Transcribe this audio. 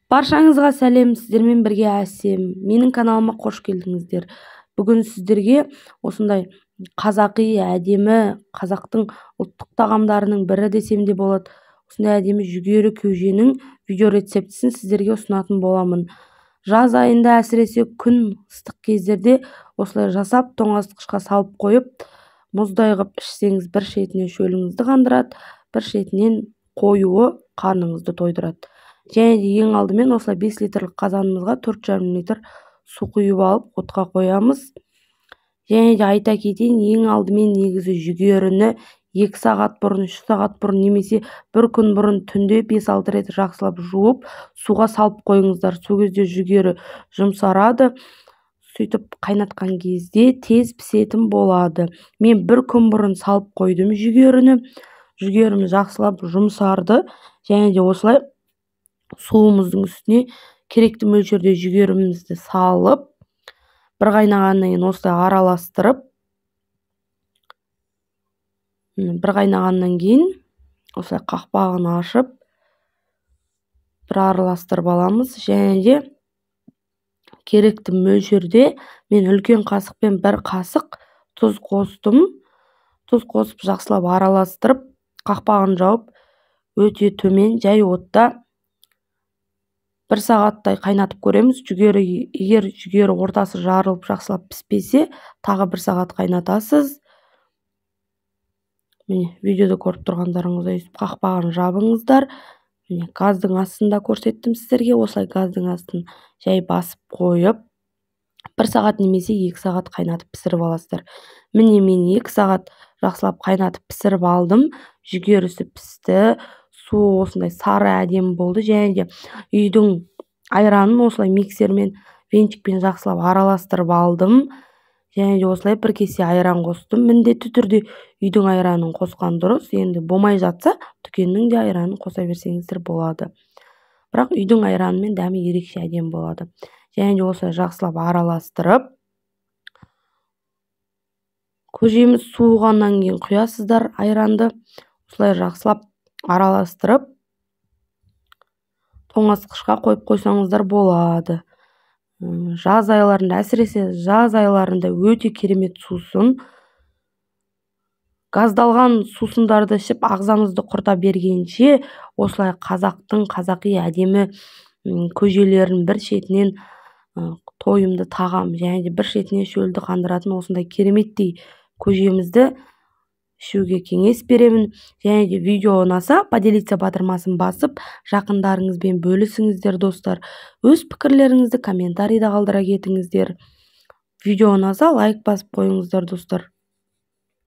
Баршаңызға сәлем, сіздермен бірге әсем. Менің каналыма қош келдіңіздер. Бүгін сіздерге осындай қазақи, әдемі, қазақтың ұлттық тағамдарының бірі десем де болады. Осындай әдемі жүгері көженің видео рецептісін сіздерге ұсынатын боламын. Жаз айында әсіресе күн ыстық кездерде осылай жасап, тоңазытқышқа салып қойып, мұздай қып ішсеңіз бір шетінен шөліңізді қандырады, бір шетінен қоюы қарныңызды тойдырады. Және де ең алдымен осылай 5 литрлік қазанымызға 4,5 литр су құйып алып отқа қоямыз. Және де айта кетейін, ең алдымен негізі жүгеріні 2 сағат бұрын, 3 сағат бұрын немесе бір күн бұрын түнде 5-6 рет жақсылап жуып, суға салып қойыңыздар. Сол кезде жүгері жұмсарады. Сөйтіп қайнатқан кезде тез пісетін болады. Мен бір күн бұрын салып қойдым жүгеріні. Жүгерім жақсылап жұмсарды. Және де осылай суымыздың үстіне керекті мөлшерде жүгерімізді салып, бір қайнағаннан кейін осылай араластырып, осылай қақпағын ашып, бір араластырып аламыз. Және де керекті мөлшерде мен үлкен қасықпен 1 қасық тұз қостым. Тұз қосып жақсылап араластырып, қақпағын жауып, өте төмен жай отта 1 сағаттай қайнатып көреміз. Егер жүгері ортасы жарылып жақсылап піспесе, тағы 1 сағат қайнатасыз. Міне, видеода көріп тұрғандарыңыздай қақпағын жабыңыздар. Міне, газдың астында көрсеттім сіздерге. Осылай газдың астын жай басып қойып, 1 сағат немесе 2 сағат қайнатып пісіріп аласыздар. Міне, мен 2 сағат жақсылап қайнатып пісіріп алдым. Жүгерісі пісті. Су осындай сары әдемі болды. Және де үйдің айранын осылай миксермен, венчикпен жақсылап араластырып алдым. Және де осылай 1 кесе айран қостым. Міндетті түрде үйдің айранын қосқан дұрыс. Енді болмай жатса, дүкеннің де айранын қоса берсеңіздер болады. Бірақ үйдің айранымен дәмі ерекше әдемі болады. Және де осылай жақсылап араластырып, көжеміз суығаннан кейін құясыздар айранды. Осылай жақсылап араластырып, тоңазытқышқа қойып қойсаңыздар болады. Жаз айларында, әсіресе жаз айларында өте керемет сусын. Газдалған сусындарды ішіп, ағзамызды құрта бергенше, осылай қазақтың қазақи әдемі көжелерін бір шетінен тойымды тағам, және де бір шетінен шөлді қандыратын осындай кереметтей көжемізді ішуге кеңес беремін. Және де видео ұнаса, поделиться батырмасын басып, жақындарыңызбен бөлісіңіздер, достар. Өз пікірлеріңізді комментарийда қалдыра кетіңіздер. Видео ұнаса, лайк басып қойыңыздар, достар.